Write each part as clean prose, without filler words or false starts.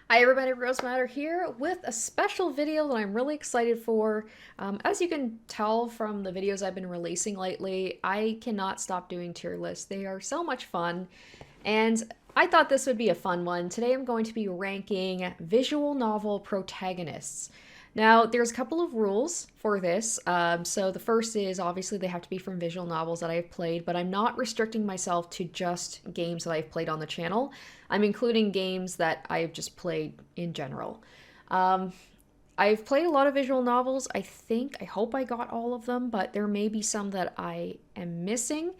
Hi everybody, Rose Matter here with a special video that I'm really excited for. As you can tell from the videos I've been releasing lately, I cannot stop doing tier lists. They are so much fun, and I thought this would be a fun one. Today I'm going to be ranking visual novel protagonists. Now, there's a couple of rules for this. So the first is obviously they have to be from visual novels that I've played, but I'm not restricting myself to just games that I've played on the channel. I'm including games that I've just played in general. Um, I've played a lot of visual novels. I hope I got all of them, but there may be some that I am missing.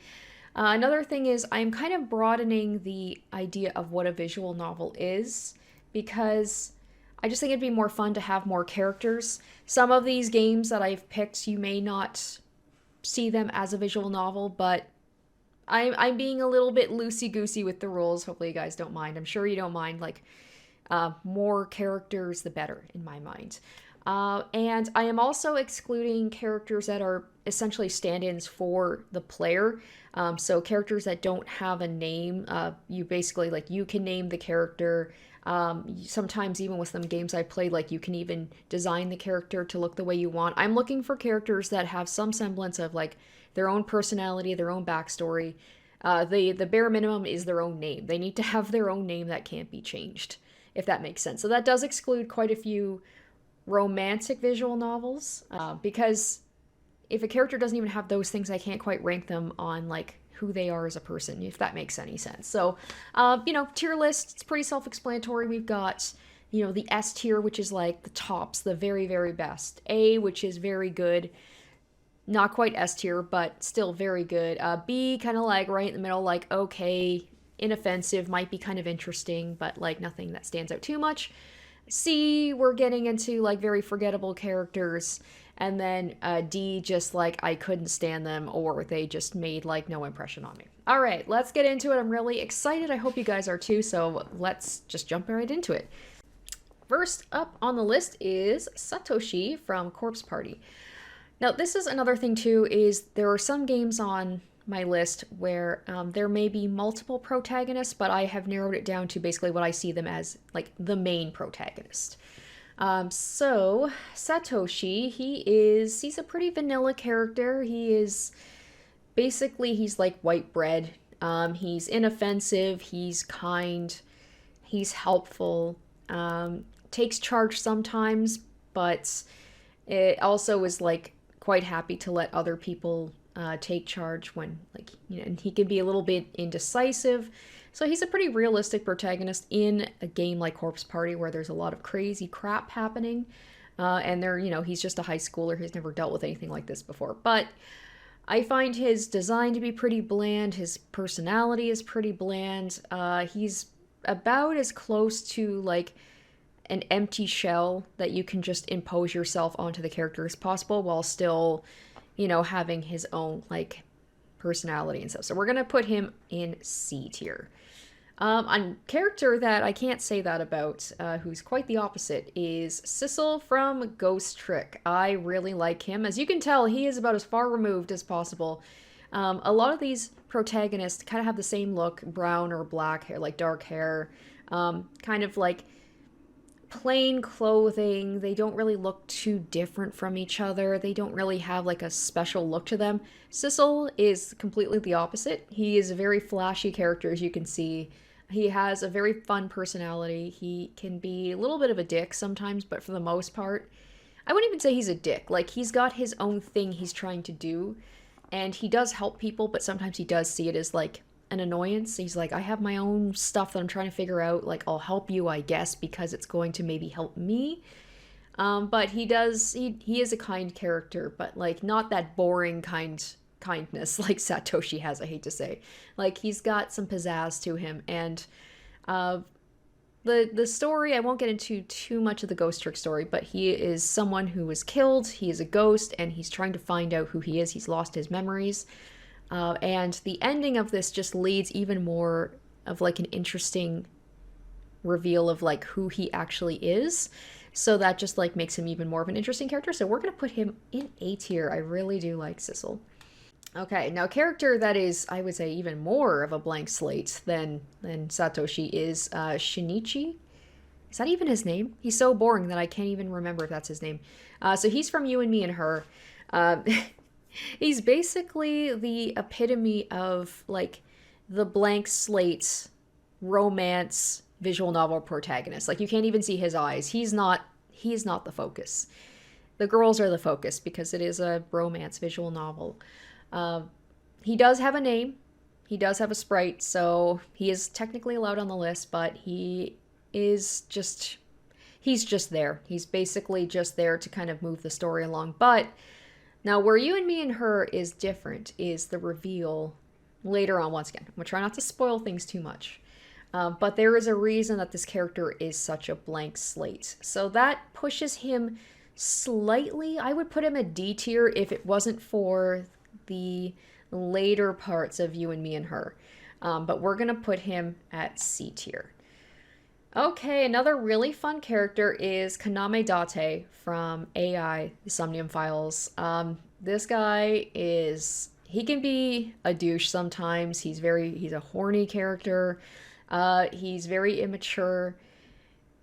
Another thing is I'm kind of broadening the idea of what a visual novel is because I just think it'd be more fun to have more characters. Some of these games that I've picked, you may not see them as a visual novel, but I'm being a little bit loosey-goosey with the rules. Hopefully you guys don't mind. I'm sure you don't mind. More characters, the better, in my mind. And I am also excluding characters that are essentially stand-ins for the player. So characters that don't have a name, you basically, you can name the character. Sometimes even with some games I played, you can even design the character to look the way you want. I'm looking for characters that have some semblance of, their own personality, their own backstory. The bare minimum is their own name. They need to have their own name that can't be changed, if that makes sense. So that does exclude quite a few romantic visual novels, because if a character doesn't even have those things, I can't quite rank them on who they are as a person, if that makes any sense. So, tier list, it's pretty self-explanatory. We've got, the S tier, which is the tops, the very, very best. A, which is very good. Not quite S tier, but still very good. B, kind of right in the middle, okay, inoffensive, might be kind of interesting, but nothing that stands out too much. C, we're getting into very forgettable characters. And then D, just I couldn't stand them, or they just made no impression on me. All right, let's get into it. I'm really excited. I hope you guys are too, so let's just jump right into it. First up on the list is Satoshi from Corpse Party. Now, this is another thing too, is there are some games on my list where there may be multiple protagonists, but I have narrowed it down to basically what I see them as, the main protagonist. So Satoshi, he's a pretty vanilla character. He's white bread. He's inoffensive, he's kind, he's helpful, takes charge sometimes, but it also is quite happy to let other people take charge when and he can be a little bit indecisive. So he's a pretty realistic protagonist in a game like Corpse Party where there's a lot of crazy crap happening. And he's just a high schooler who's never dealt with anything like this before. But I find his design to be pretty bland. His personality is pretty bland. He's about as close to an empty shell that you can just impose yourself onto the character as possible while still, having his own personality and stuff. So we're gonna put him in C tier. A character that I can't say that about, who's quite the opposite, is Sissel from Ghost Trick. I really like him. As you can tell, he is about as far removed as possible. A lot of these protagonists kind of have the same look, brown or black hair, dark hair, kind of plain clothing. They don't really look too different from each other. They don't really have a special look to them. Sissel is completely the opposite. He is a very flashy character, as you can see. He has a very fun personality. He can be a little bit of a dick sometimes, but for the most part, I wouldn't even say he's a dick. He's got his own thing he's trying to do, and he does help people, but sometimes he does see it as an annoyance. He's I have my own stuff that I'm trying to figure out. I'll help you, I guess, because it's going to maybe help me. But he is a kind character, but not that boring kindness like Satoshi has, I hate to say. He's got some pizzazz to him, and the story, I won't get into too much of the Ghost Trick story, but he is someone who was killed. He is a ghost, and he's trying to find out who he is. He's lost his memories. And the ending of this just leads even more of an interesting reveal of who he actually is. So that just makes him even more of an interesting character. So we're going to put him in A tier. I really do like Sissel. Okay, now character that is, I would say, even more of a blank slate than Satoshi is Shinichi. Is that even his name? He's so boring that I can't even remember if that's his name. So he's from You and Me and Her. Uh, he's basically the epitome of like the blank slate romance visual novel protagonist. Like you can't even see his eyes. He is not the focus. The girls are the focus because it is a romance visual novel. Uh, he does have a name. He does have a sprite, so he is technically allowed on the list, but he's just there. He's basically just there to kind of move the story along. But now where You and Me and Her is different is the reveal later on. Once again, I'm gonna try not to spoil things too much. But there is a reason that this character is such a blank slate. So that pushes him slightly. I would put him a D tier if it wasn't for the later parts of You and Me and Her. But we're going to put him at C tier. Okay, another really fun character is Kaname Date from AI, the Somnium Files. This guy he can be a douche sometimes. He's a horny character. He's very immature.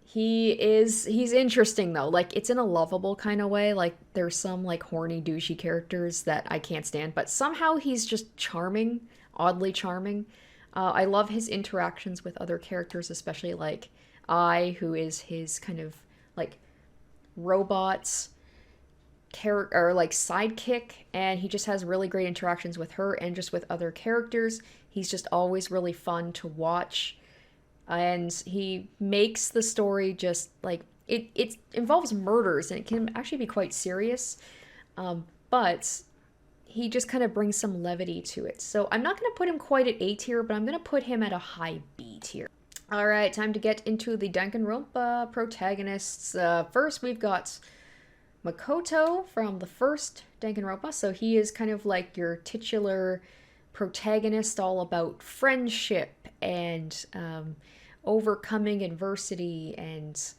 He's interesting though. Like it's in a lovable kind of way. Like there's some like horny douchey characters that I can't stand, but somehow he's just charming, oddly charming. I love his interactions with other characters, especially like who is his kind of like robot character or like sidekick, and he just has really great interactions with her and just with other characters. He's just always really fun to watch. And he makes the story just like it involves murders and it can actually be quite serious, but he just kind of brings some levity to it. So I'm not going to put him quite at A tier, but I'm going to put him at a high B tier. All right, time to get into the Danganronpa protagonists. First, we've got Makoto from the first Danganronpa. So he is kind of like your titular protagonist, all about friendship and overcoming adversity, and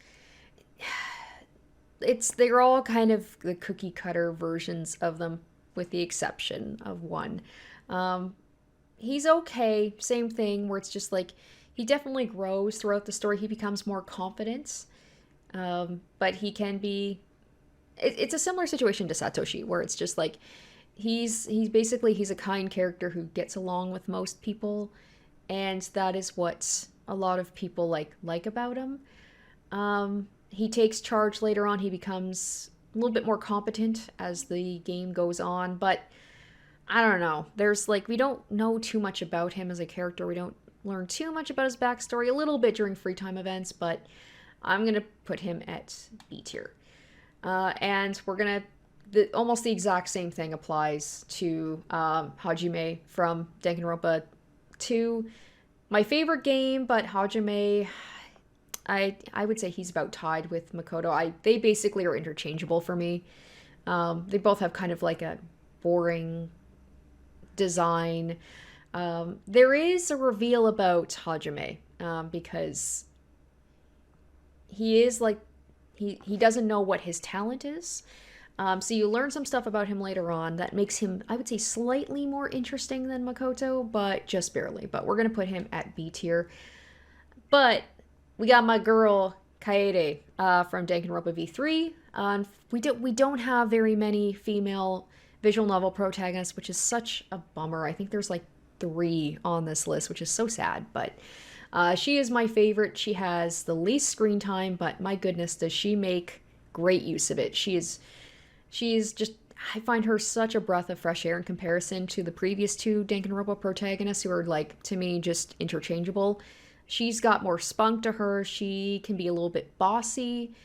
they're all kind of the cookie cutter versions of them, with the exception of one. He's okay, same thing, where it's just like he definitely grows throughout the story. He becomes more confident, but he can be. It's a similar situation to Satoshi, where it's just like he's a kind character who gets along with most people, and that is what a lot of people like about him. He takes charge later on. He becomes a little bit more competent as the game goes on, but I don't know. There's like we don't know too much about him as a character. We don't learn too much about his backstory. A little bit during free time events, but I'm gonna put him at B tier. And we're gonna almost the exact same thing applies to Hajime from Danganronpa 2. My favorite game, but Hajime, I would say he's about tied with Makoto. They basically are interchangeable for me. They both have kind of like a boring design. There is a reveal about Hajime, because he is like he doesn't know what his talent is. So you learn some stuff about him later on that makes him, I would say, slightly more interesting than Makoto, but just barely. But we're going to put him at B tier. But we got my girl, Keiichi, from Danganronpa V3. We don't have very many female visual novel protagonists, which is such a bummer. I think there's like 3 on this list, which is so sad. But she is my favorite. She has the least screen time, but my goodness, does she make great use of it. She's just, I find her such a breath of fresh air in comparison to the previous 2 Danganronpa protagonists who are, like, to me, just interchangeable. She's got more spunk to her. She can be a little bit bossy.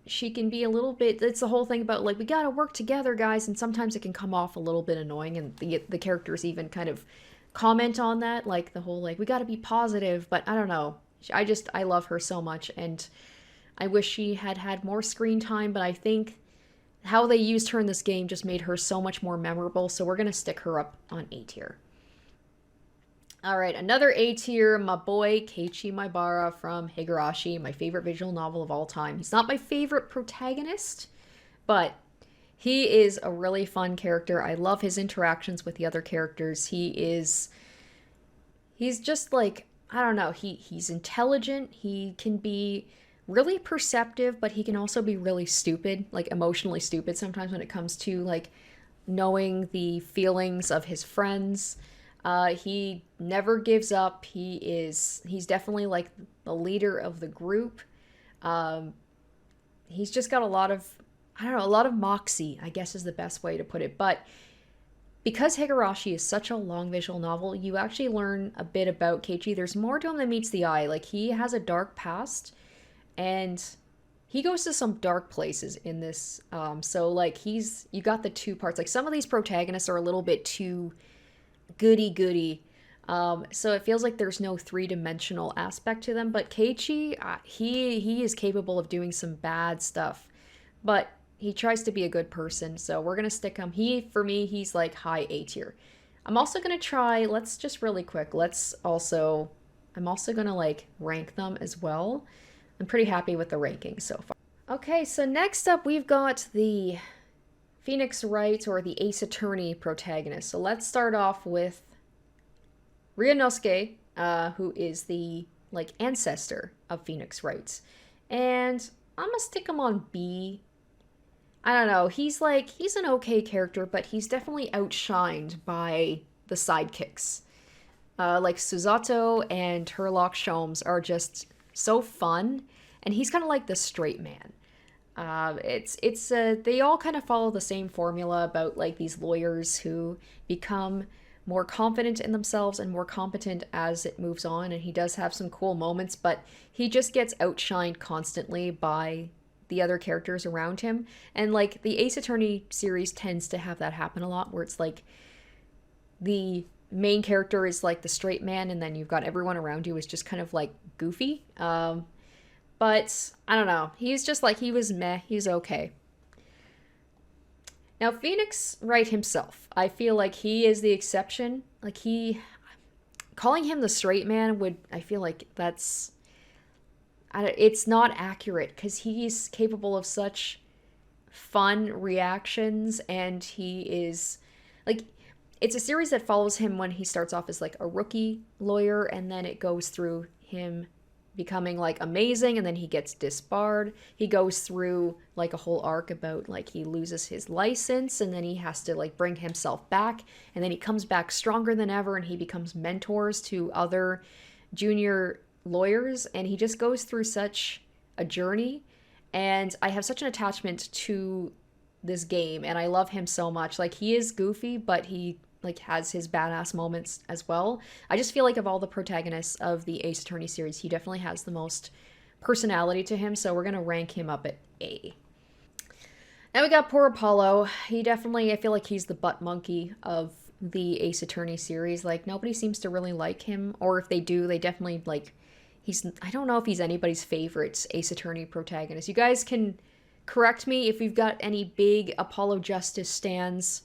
She can be a little bit, it's the whole thing about, like, we gotta work together, guys, and sometimes it can come off a little bit annoying, and the characters even kind of comment on that, like, the whole, like, we gotta be positive, but I don't know. I love her so much, and I wish she had had more screen time, but I think how they used her in this game just made her so much more memorable, so we're going to stick her up on A tier. All right, another A tier, my boy Keiichi Maibara from Higurashi, my favorite visual novel of all time. He's not my favorite protagonist, but he is a really fun character. I love his interactions with the other characters. He's just like, I don't know, he's intelligent. He can be really perceptive, but he can also be really stupid, like emotionally stupid sometimes when it comes to like knowing the feelings of his friends. He never gives up. He's definitely like the leader of the group. Um, he's just got a lot of, I don't know, a lot of moxie, I guess is the best way to put it. But because Higurashi is such a long visual novel, you actually learn a bit about Keiichi. There's more to him than meets the eye. Like, he has a dark past, and he goes to some dark places in this. So, like, you got the two parts. Like, some of these protagonists are a little bit too goody-goody. So it feels like there's no three-dimensional aspect to them. But Keiichi, he is capable of doing some bad stuff. But he tries to be a good person, so we're gonna stick him. For me, he's like high A tier. I'm also gonna try, let's just really quick, I'm also gonna like rank them as well. I'm pretty happy with the ranking so far. Okay, so next up we've got the Phoenix Wright or the Ace Attorney protagonist. So let's start off with Ryunosuke, who is the like ancestor of Phoenix Wrights. And I'm gonna stick him on B. I don't know. He's an okay character, but he's definitely outshined by the sidekicks. Like Susato and Herlock Sholmes are just so fun, and he's kind of like the straight man. They all kind of follow the same formula about like these lawyers who become more confident in themselves and more competent as it moves on, and he does have some cool moments, but he just gets outshined constantly by the other characters around him. And like the Ace Attorney series tends to have that happen a lot, where it's like the main character is like the straight man, and then you've got everyone around you is just kind of like goofy. But I don't know. He's just like, he was meh. He's okay. Now, Phoenix Wright himself, I feel like he is the exception. Like, calling him the straight man I feel like it's not accurate, because he's capable of such fun reactions, and he is, like, it's a series that follows him when he starts off as, like, a rookie lawyer, and then it goes through him becoming like amazing, and then he gets disbarred. He goes through like a whole arc about like he loses his license, and then he has to like bring himself back, and then he comes back stronger than ever, and he becomes mentors to other junior lawyers, and he just goes through such a journey. And I have such an attachment to this game, and I love him so much. Like, he is goofy, but he like has his badass moments as well. I just feel like of all the protagonists of the Ace Attorney series, he definitely has the most personality to him, so we're gonna rank him up at A. Now we got poor Apollo. I feel like he's the butt monkey of the Ace Attorney series. Like, nobody seems to really like him, or if they do, they definitely like, I don't know if he's anybody's favorite Ace Attorney protagonist. You guys can correct me if you've got any big Apollo Justice stans.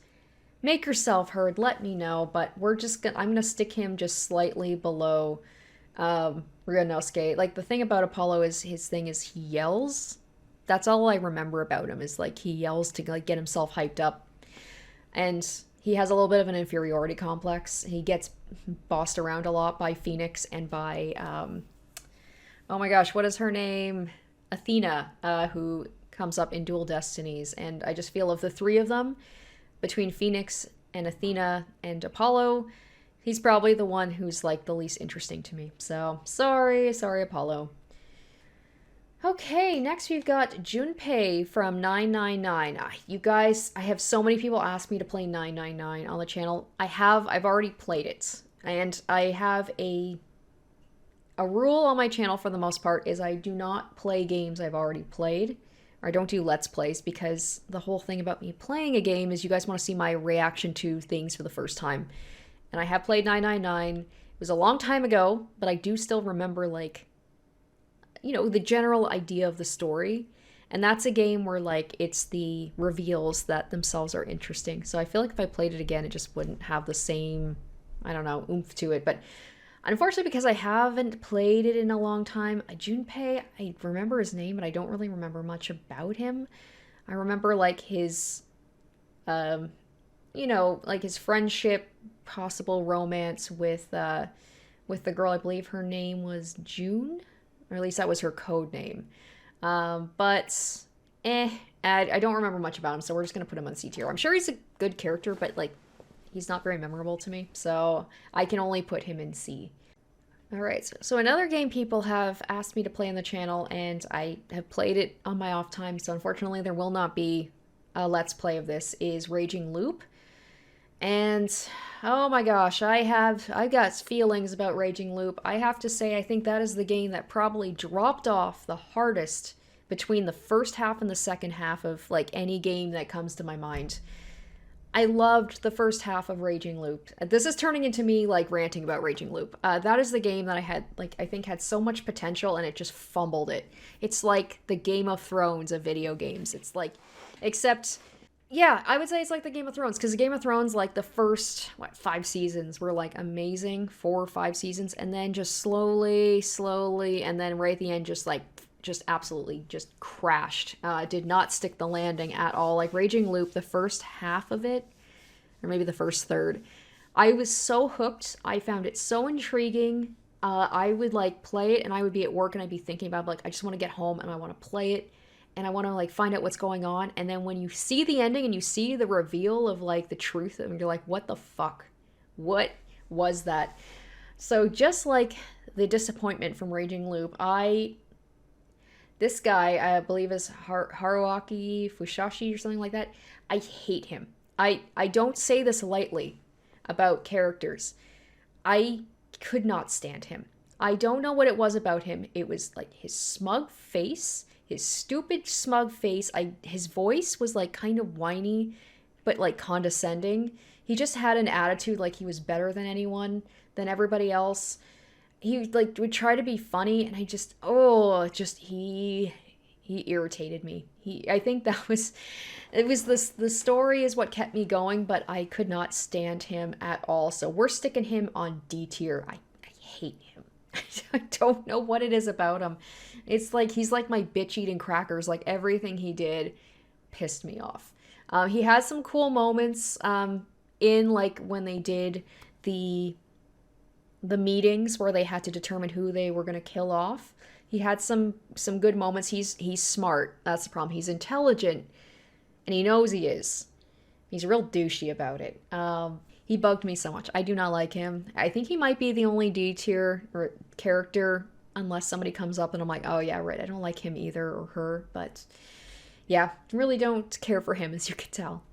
Make yourself heard, let me know, but I'm gonna stick him just slightly below Ryunosuke. Like, the thing about Apollo is his thing is he yells. That's all I remember about him, is like he yells to like get himself hyped up. And he has a little bit of an inferiority complex. He gets bossed around a lot by Phoenix and by oh my gosh, what is her name? Athena, who comes up in Dual Destinies. And I just feel of the three of them, between Phoenix and Athena and Apollo, he's probably the one who's like the least interesting to me. So, sorry Apollo. Okay, next we've got Junpei from 999. You guys, I have so many people ask me to play 999 on the channel. I've already played it. And I have a rule on my channel for the most part is I do not play games I've already played. Or I don't do Let's Plays, because the whole thing about me playing a game is you guys want to see my reaction to things for the first time. And I have played 999. It was a long time ago, but I do still remember, like, you know, the general idea of the story. And that's a game where, like, it's the reveals that themselves are interesting. So I feel like if I played it again, it just wouldn't have the same, I don't know, oomph to it. But unfortunately, because I haven't played it in a long time, Junpei, I remember his name, but I don't really remember much about him. I remember, like, his, you know, like his friendship, possible romance with the girl, I believe her name was June. or at least that was her code name. But I don't remember much about him, so we're just gonna put him on C tier. I'm sure he's a good character, but like he's not very memorable to me, so I can only put him in C. Alright, so another game people have asked me to play on the channel, and I have played it on my off time, so unfortunately there will not be a Let's Play of this, is Raging Loop. And, oh my gosh, I've got feelings about Raging Loop. I have to say, I think that is the game that probably dropped off the hardest between the first half and the second half of, like, any game that comes to my mind. I loved the first half of Raging Loop. This is turning into me, like, ranting about Raging Loop. That is the game that I had, like, I think had so much potential, and it just fumbled it. It's like the Game of Thrones of video games. It's like, except, yeah, I would say it's like the Game of Thrones, because the Game of Thrones, like, the first, 5 seasons were, like, amazing, 4 or 5 seasons, and then just slowly, and then right at the end, just absolutely just crashed. Did not stick the landing at all. Like Raging Loop, the first half of it, or maybe the first third, I was so hooked. I found it so intriguing. I would like play it and I would be at work and I'd be thinking about like, I just want to get home and I want to play it and I want to like find out what's going on. And then when you see the ending and you see the reveal of like the truth, and you're like, what the fuck? What was that? So just like the disappointment from Raging Loop, this guy, I believe is Haruaki Fushashi or something like that. I hate him. I don't say this lightly about characters. I could not stand him. I don't know what it was about him. It was like his smug face, his stupid smug face. His voice was like kind of whiny, but like condescending. He just had an attitude like he was better than everybody else. He like would try to be funny, and he irritated me. I think the story is what kept me going, but I could not stand him at all. So we're sticking him on D tier. I hate him. I don't know what it is about him. It's like he's like my bitch eating crackers. Like everything he did pissed me off. He has some cool moments in like when they did the meetings where they had to determine who they were going to kill off. He had some good moments. He's smart. That's the problem. He's intelligent, and he knows he is. He's real douchey about it. He bugged me so much. I do not like him. I think he might be the only D tier or character, unless somebody comes up and I'm like, oh yeah, right. I don't like him either, or her. But yeah, really don't care for him, as you can tell.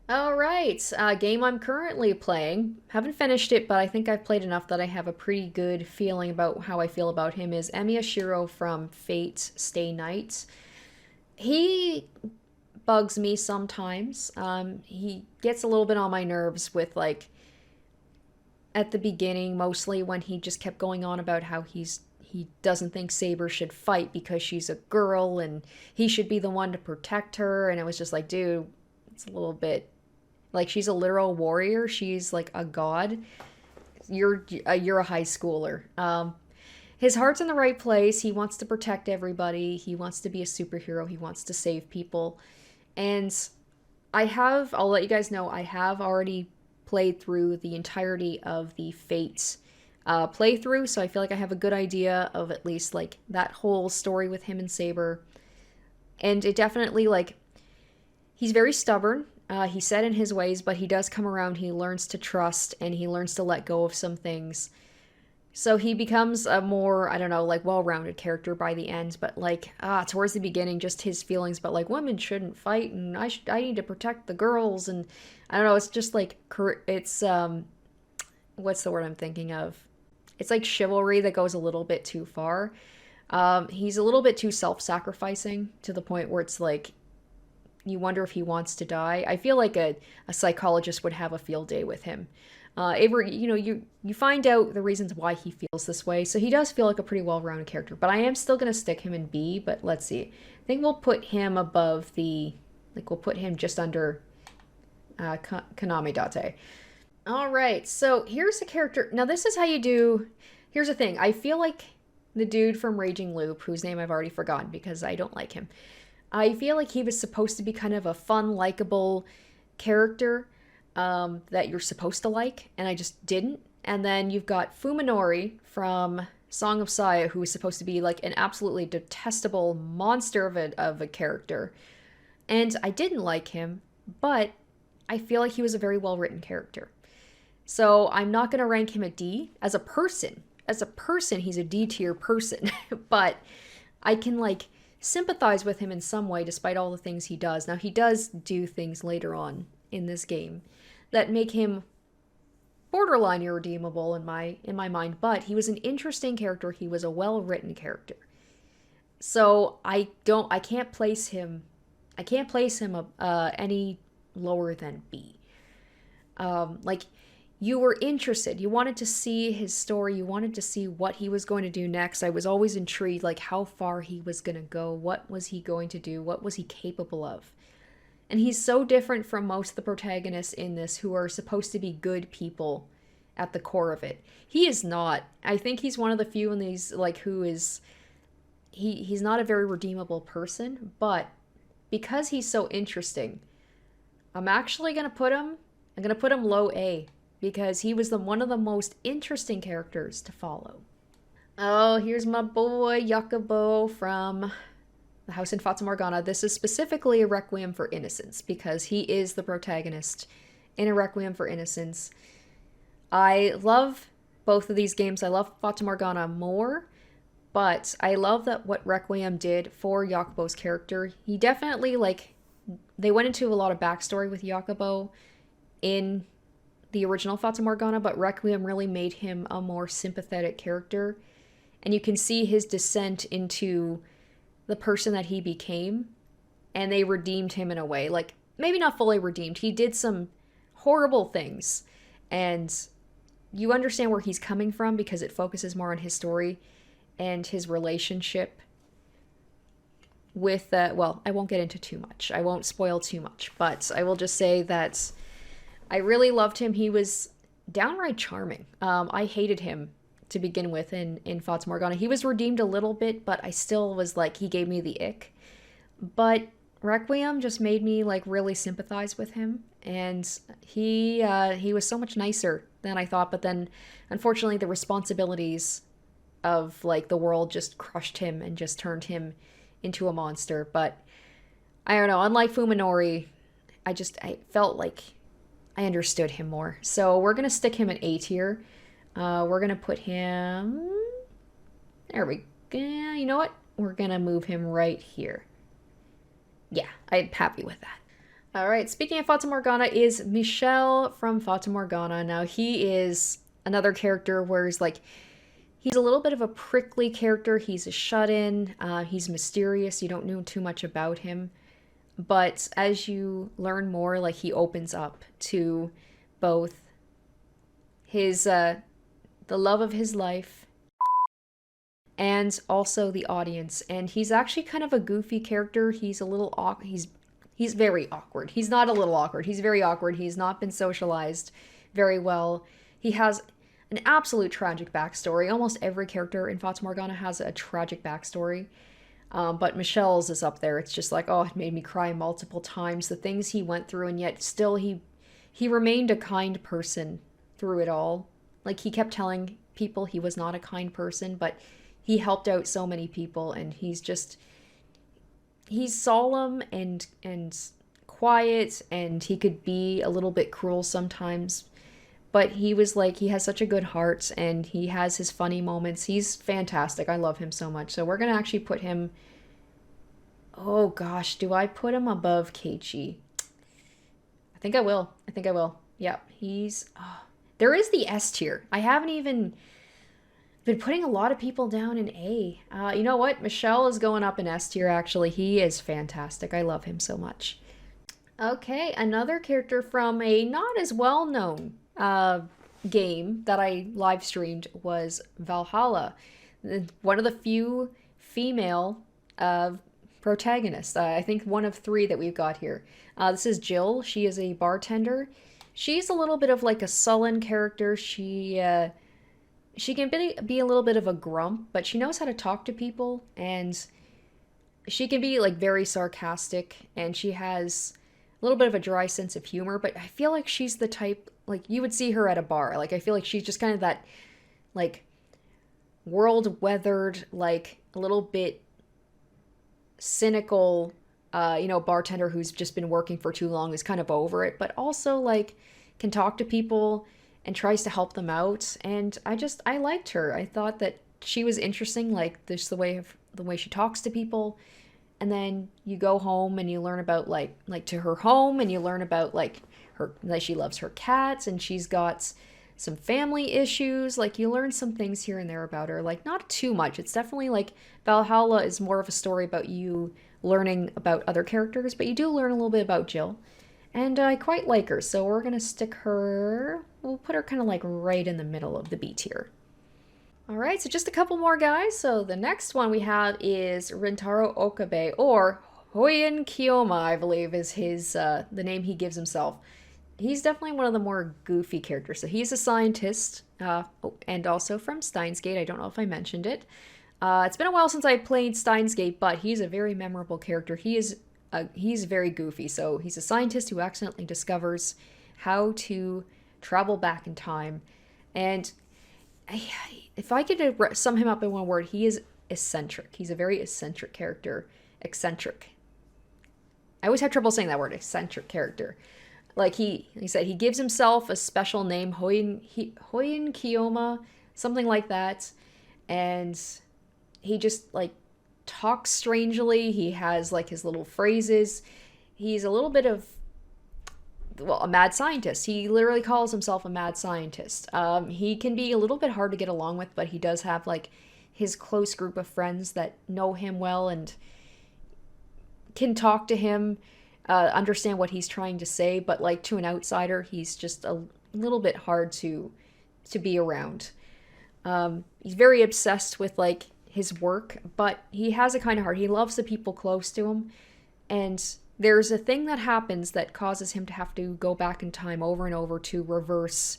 Alright, game I'm currently playing. Haven't finished it, but I think I've played enough that I have a pretty good feeling about how I feel about him, is Shirou from Fate Stay Night. He bugs me sometimes. He gets a little bit on my nerves with, like, at the beginning, mostly when he just kept going on about how he doesn't think Saber should fight because she's a girl and he should be the one to protect her, and it was just like, dude, it's a little bit like, she's a literal warrior. She's like a god. You're a high schooler. His heart's in the right place. He wants to protect everybody. He wants to be a superhero. He wants to save people. And I'll let you guys know, I have already played through the entirety of the Fate playthrough, so I feel like I have a good idea of at least like that whole story with him and Saber. And it definitely, like, he's very stubborn. He's set in his ways, but he does come around. He learns to trust, and he learns to let go of some things. So he becomes a more, I don't know, like, well-rounded character by the end. But, like, towards the beginning, just his feelings about, like, women shouldn't fight, and I need to protect the girls, and I don't know, it's just, like, it's, what's the word I'm thinking of? It's, like, chivalry that goes a little bit too far. He's a little bit too self-sacrificing to the point where it's, like, you wonder if he wants to die. I feel like a psychologist would have a field day with him. You find out the reasons why he feels this way, so he does feel like a pretty well-rounded character. But I am still going to stick him in B, but let's see. I think we'll put him above we'll put him just under Konami Date. Alright, so here's a character. Now this is how you do... Here's the thing. I feel like the dude from Raging Loop, whose name I've already forgotten because I don't like him, I feel like he was supposed to be kind of a fun, likable character that you're supposed to like, and I just didn't. And then you've got Fuminori from Song of Saya, who was supposed to be like an absolutely detestable monster of a character. And I didn't like him, but I feel like he was a very well written character. So I'm not going to rank him a D as a person. As a person, he's a D tier person, but I can like sympathize with him in some way despite all the things he does. Now, he does do things later on in this game that make him borderline irredeemable in my mind, but he was an interesting character. He was a well-written character. So I can't place him any lower than B. Like, you were interested. You wanted to see his story. You wanted to see what he was going to do next. I was always intrigued, like, how far he was going to go. What was he going to do? What was he capable of? And he's so different from most of the protagonists in this, who are supposed to be good people at the core of it. He is not. I think he's one of the few in these, like, who is... He's not a very redeemable person, but because he's so interesting, I'm actually going to put him... I'm going to put him low A, because he was one of the most interesting characters to follow. Oh, here's my boy Yakobo from the House in Fata Morgana. This is specifically a Requiem for Innocence, because he is the protagonist in a Requiem for Innocence. I love both of these games. I love Fata Morgana more, but I love that what Requiem did for Yakobo's character. He definitely, like, they went into a lot of backstory with Yakobo in the original Fata Morgana, but Requiem really made him a more sympathetic character. And you can see his descent into the person that he became, and they redeemed him in a way. Like, maybe not fully redeemed. He did some horrible things, and you understand where he's coming from because it focuses more on his story and his relationship with, well, I won't get into too much. I won't spoil too much, but I will just say that I really loved him. He was downright charming. I hated him to begin with in Fata Morgana. He was redeemed a little bit, but I still was like, he gave me the ick. But Requiem just made me like really sympathize with him, and he was so much nicer than I thought. But then, unfortunately, the responsibilities of like the world just crushed him and just turned him into a monster. But I don't know. Unlike Fuminori, I felt like I understood him more. So we're gonna stick him in A tier. We're gonna put him... There we go. You know what? We're gonna move him right here. Yeah, I'm happy with that. Alright, speaking of Fata Morgana is Michel from Fata Morgana. Now, he is another character where he's like... He's a little bit of a prickly character. He's a shut-in. He's mysterious. You don't know too much about him. But as you learn more, like, he opens up to both his, the love of his life and also the audience. And he's actually kind of a goofy character. He's a little he's very awkward. He's not a little awkward. He's very awkward. He's not been socialized very well. He has an absolute tragic backstory. Almost every character in Fata Morgana has a tragic backstory. But Michel's is up there. It's just like, oh, it made me cry multiple times. The things he went through, and yet still he remained a kind person through it all. Like, he kept telling people he was not a kind person, but he helped out so many people, and he's solemn and quiet, and he could be a little bit cruel sometimes. But he was like, he has such a good heart, and he has his funny moments. He's fantastic. I love him so much. So we're going to actually put him... Oh gosh, do I put him above Keiichi? I think I will. Yeah, he's... Oh. There is the S tier. I haven't even been putting a lot of people down in A. You know what? Michel is going up in S tier, actually. He is fantastic. I love him so much. Okay, another character from a not as well-known game that I live streamed was Valhalla, one of the few female protagonists. I think one of 3 that we've got here. This is Jill. She is a bartender. She's a little bit of like a sullen character. She can be a little bit of a grump, but she knows how to talk to people, and she can be like very sarcastic, and she has a little bit of a dry sense of humor, but I feel like she's the type, like, you would see her at a bar. Like, I feel like she's just kind of that, like, world-weathered, like a little bit cynical, bartender who's just been working for too long, is kind of over it, but also like can talk to people and tries to help them out. And I liked her. I thought that she was interesting, like just the way she talks to people. And then you go home and you learn about like to her home, and you learn about like her, like she loves her cats, and she's got some family issues. Like you learn some things here and there about her, like not too much. It's definitely like Valhalla is more of a story about you learning about other characters, but you do learn a little bit about Jill. And I quite like her, so we're gonna stick her, we'll put her kind of like right in the middle of the B tier. Alright, so just a couple more guys. So the next one we have is Rintaro Okabe, or Hoyen Kiyoma, I believe is his the name he gives himself. He's definitely one of the more goofy characters. So he's a scientist, and also from Steins Gate. I don't know if I mentioned it. It's been a while since I played Steins Gate, but he's a very memorable character. He's very goofy. So he's a scientist who accidentally discovers how to travel back in time. And if I could sum him up in one word, he is eccentric. He's a very eccentric character. Eccentric. I always have trouble saying that word, eccentric character. Like he said, he gives himself a special name, Hoyen Kiyoma, something like that. And he just like talks strangely. He has like his little phrases. He's a little bit of, well, a mad scientist. He literally calls himself a mad scientist. He can be a little bit hard to get along with, but he does have like his close group of friends that know him well and can talk to him, understand what he's trying to say. But like to an outsider, he's just a little bit hard to be around. He's very obsessed with like his work, but he has a kind of heart. He loves the people close to him, and there's a thing that happens that causes him to have to go back in time over and over to reverse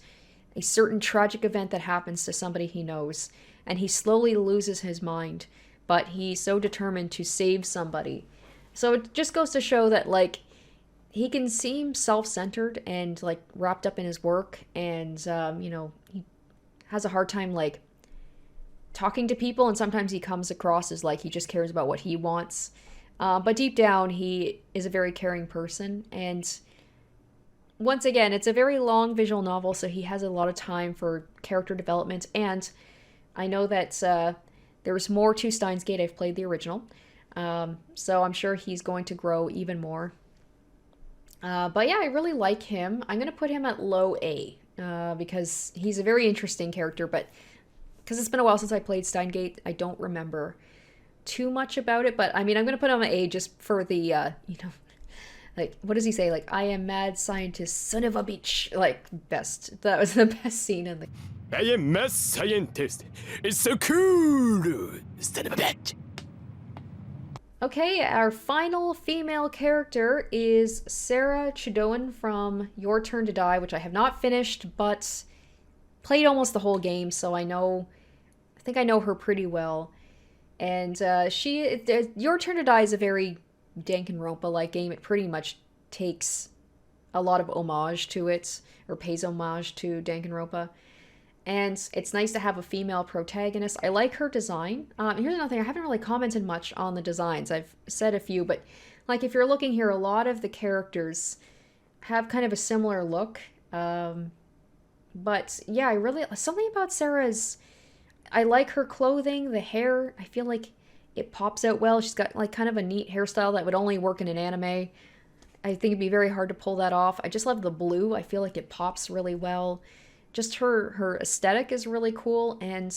a certain tragic event that happens to somebody he knows. And he slowly loses his mind, but he's so determined to save somebody. So it just goes to show that, like, he can seem self-centered and, like, wrapped up in his work. And, he has a hard time, like, talking to people. And sometimes he comes across as, like, he just cares about what he wants. But deep down, he is a very caring person. And once again, it's a very long visual novel, so he has a lot of time for character development. And I know that there's more to Steins Gate. I've played the original. So I'm sure he's going to grow even more. But yeah, I really like him. I'm going to put him at low A because he's a very interesting character. But because it's been a while since I played Steins Gate, I don't remember too much about it. But I mean, I'm going to put him at A just for the, like, what does he say? Like, I am mad scientist, son of a bitch. Like, best. That was the best scene in the... I am mad scientist. It's so cool, son of a bitch. Okay, our final female character is Sara Chidoan from Your Turn to Die, which I have not finished, but played almost the whole game, so I think I know her pretty well. And Your Turn to Die is a very Danganronpa-like game. It pretty much takes a lot of homage to it, or pays homage to Danganronpa. And it's nice to have a female protagonist. I like her design. Here's another thing. I haven't really commented much on the designs. I've said a few, but like if you're looking here, a lot of the characters have kind of a similar look. But yeah, something about Sarah's, I like her clothing, the hair. I feel like it pops out well. She's got like kind of a neat hairstyle that would only work in an anime. I think it'd be very hard to pull that off. I just love the blue. I feel like it pops really well. Just her aesthetic is really cool, and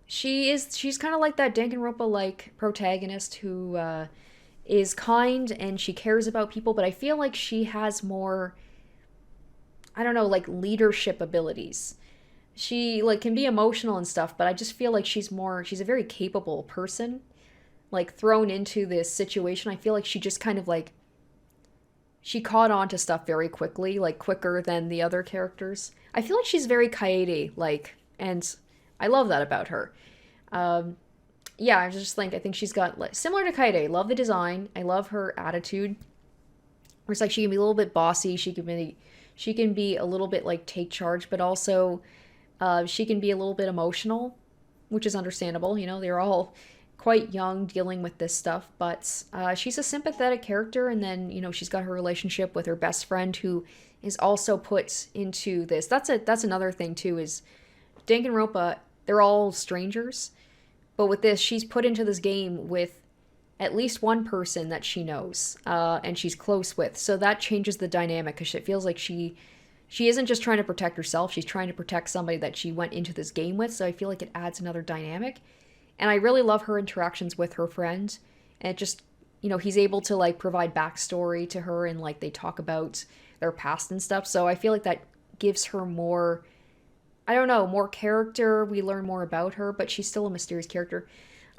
she's kind of like that Danganronpa-like protagonist who is kind and she cares about people, but I feel like she has more, I don't know, like leadership abilities. She like can be emotional and stuff, but I just feel like she's a very capable person. Like thrown into this situation, I feel like she just kind of like, she caught on to stuff very quickly, like quicker than the other characters. I feel like she's very Keiichi, like, and I love that about her. Yeah, I think she's got, like, similar to Keiichi. Love the design. I love her attitude. Where it's like she can be a little bit bossy. She can be a little bit like take charge, but also she can be a little bit emotional. which is understandable. You know, they're all quite young dealing with this stuff, but she's a sympathetic character. And then, you know, she's got her relationship with her best friend who is also put into this. That's another thing too, is Danganronpa, they're all strangers, but with this, she's put into this game with at least one person that she knows and she's close with. So that changes the dynamic, because it feels like she isn't just trying to protect herself, she's trying to protect somebody that she went into this game with. So I feel like it adds another dynamic. And I really love her interactions with her friend. And it just, you know, he's able to like provide backstory to her, and like they talk about their past and stuff. So I feel like that gives her more, I don't know, more character. We learn more about her, but she's still a mysterious character.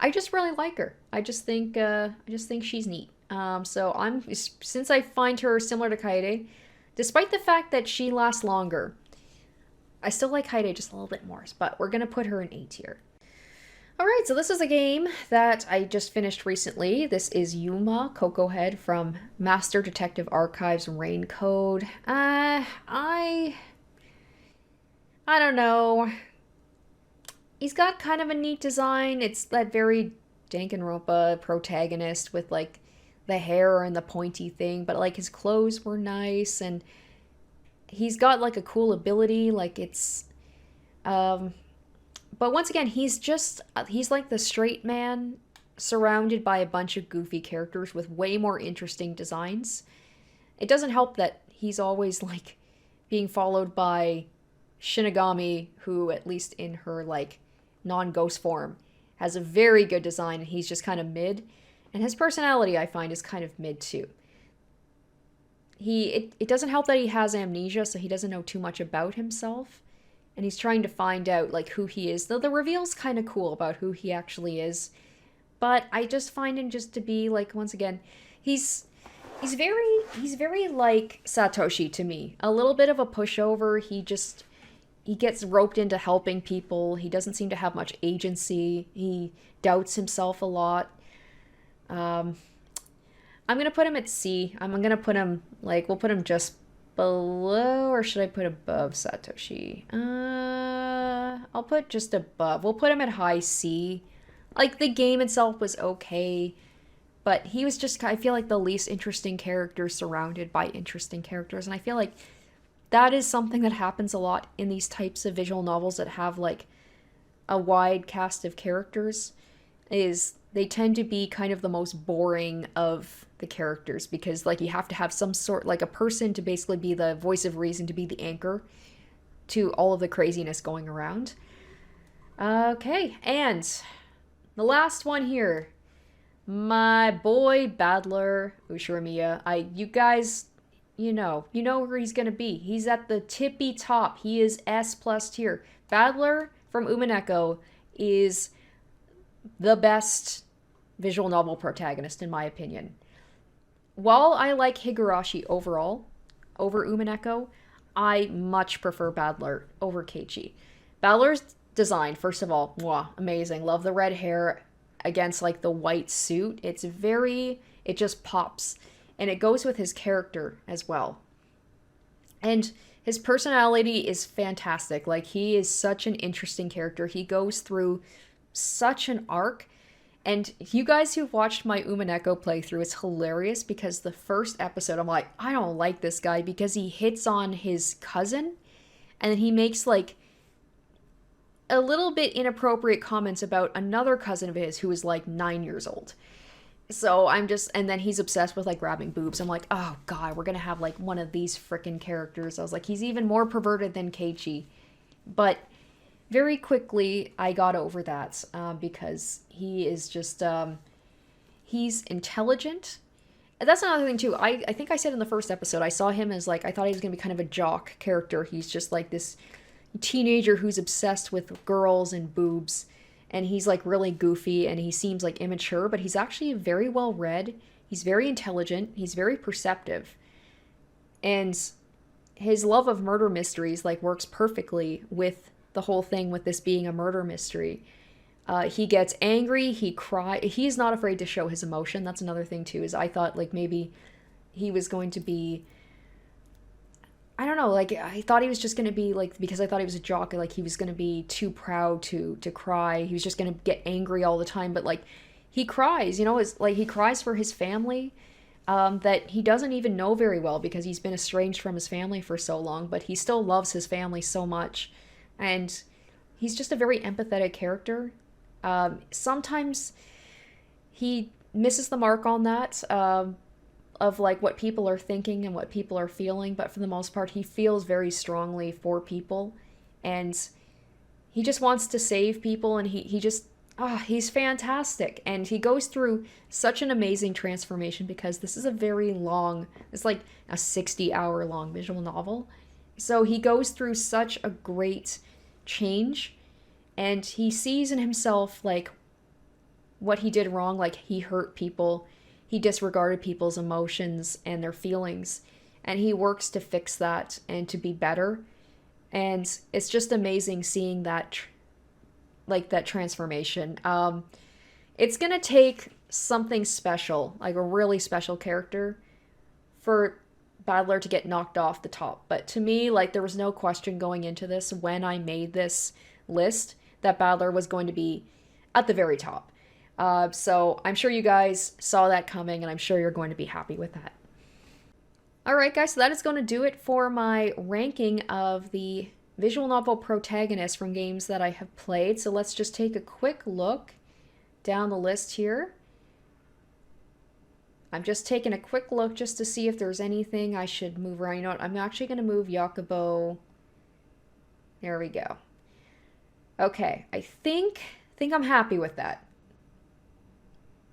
I just really like her. I just think she's neat. So since I find her similar to Kaede, despite the fact that she lasts longer, I still like Kaede just a little bit more. But we're gonna put her in A tier. Alright, so this is a game that I just finished recently. This is Yuma, Coco Head from Master Detective Archives Rain Code. I don't know. He's got kind of a neat design. It's that very Danganronpa protagonist with like the hair and the pointy thing, but like his clothes were nice, and he's got like a cool ability, like it's but once again, he's like the straight man surrounded by a bunch of goofy characters with way more interesting designs. It doesn't help that he's always like being followed by Shinigami, who, at least in her like non-ghost form, has a very good design, and he's just kind of mid. And his personality, I find, is kind of mid too. It doesn't help that he has amnesia, so he doesn't know too much about himself. And he's trying to find out like who he is. Though the reveal's kind of cool about who he actually is. But I just find him just to be like, once again, he's very like Satoshi to me. A little bit of a pushover. He gets roped into helping people. He doesn't seem to have much agency. He doubts himself a lot. I'm gonna put him at C. I'm gonna put him like, we'll put him just below, or should I put above Satoshi? I'll put just above. We'll put him at high C. Like, the game itself was okay, but he was just, I feel like, the least interesting character surrounded by interesting characters. And I feel like that is something that happens a lot in these types of visual novels that have like a wide cast of characters, is they tend to be kind of the most boring of the characters, because like you have to have some sort, like a person to basically be the voice of reason, to be the anchor to all of the craziness going around. Okay, and the last one here, my boy Badler Ushiromiya. You guys, you know where he's gonna be. He's at the tippy top. He is S+ tier. Badler from Umineko is the best visual novel protagonist, in my opinion. While I like Higurashi overall over Umineko, I much prefer Badler over Keiichi. Badler's design, first of all, mwah, amazing. Love the red hair against like the white suit. It just pops. And it goes with his character as well. And his personality is fantastic. Like, he is such an interesting character. He goes through such an arc. And you guys who've watched my Umineko playthrough, it's hilarious, because the first episode, I'm like, I don't like this guy, because he hits on his cousin, and then he makes like a little bit inappropriate comments about another cousin of his who is like 9 years old. So and then he's obsessed with like grabbing boobs. I'm like, oh god, we're gonna have like one of these frickin' characters. I was like, he's even more perverted than Keiichi. But very quickly, I got over that, because he is just, he's intelligent. And that's another thing too. I think I said in the first episode, I saw him as like, I thought he was gonna be kind of a jock character. He's just like this teenager who's obsessed with girls and boobs. And he's like really goofy, and he seems like immature, but he's actually very well read. He's very intelligent. He's very perceptive. And his love of murder mysteries like works perfectly with the whole thing with this being a murder mystery. He gets angry, he cries. He's not afraid to show his emotion. That's another thing too, is I thought like maybe he was going to be I don't know, like I thought he was just gonna be like, because I thought he was a jock, like he was gonna be too proud to cry. He was just gonna get angry all the time, but like he cries, you know, it's like he cries for his family, that he doesn't even know very well because he's been estranged from his family for so long, but he still loves his family so much. And he's just a very empathetic character. Sometimes he misses the mark on that, of like what people are thinking and what people are feeling, but for the most part, he feels very strongly for people, and he just wants to save people, and he just he's fantastic, and he goes through such an amazing transformation because this is a very long, it's like a 60-hour long visual novel, so he goes through such a great change, and he sees in himself like what he did wrong, like he hurt people, he disregarded people's emotions and their feelings, and he works to fix that and to be better. And it's just amazing seeing that like that transformation. It's gonna take something special, like a really special character, for Battler to get knocked off the top. But to me, like there was no question going into this when I made this list that Battler was going to be at the very top. So I'm sure you guys saw that coming, and I'm sure you're going to be happy with that. Alright guys, so that is going to do it for my ranking of the visual novel protagonists from games that I have played. So let's just take a quick look down the list here. I'm just taking a quick look just to see if there's anything I should move around. You know what? I'm actually going to move Yakobo. There we go. Okay, I think I'm happy with that.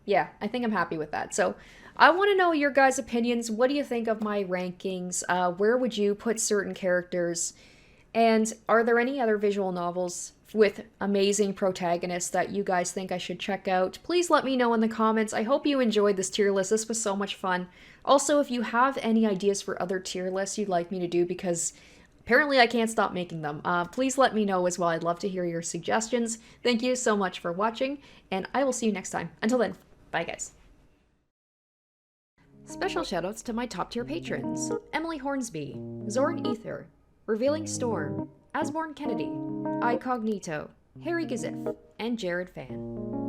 Yeah, I think I'm happy with that. So I want to know your guys' opinions. What do you think of my rankings? Where would you put certain characters? And are there any other visual novels with amazing protagonists that you guys think I should check out? Please let me know in the comments. I hope you enjoyed this tier list. This was so much fun. Also, if you have any ideas for other tier lists you'd like me to do, because apparently I can't stop making them, please let me know as well. I'd love to hear your suggestions. Thank you so much for watching, and I will see you next time. Until then, bye guys. Special shoutouts to my top tier patrons: Emily Hornsby, Zoran Ether, Revealing Storm, Asborn Kennedy, Icognito, Harry Gazif, and Jared Fan.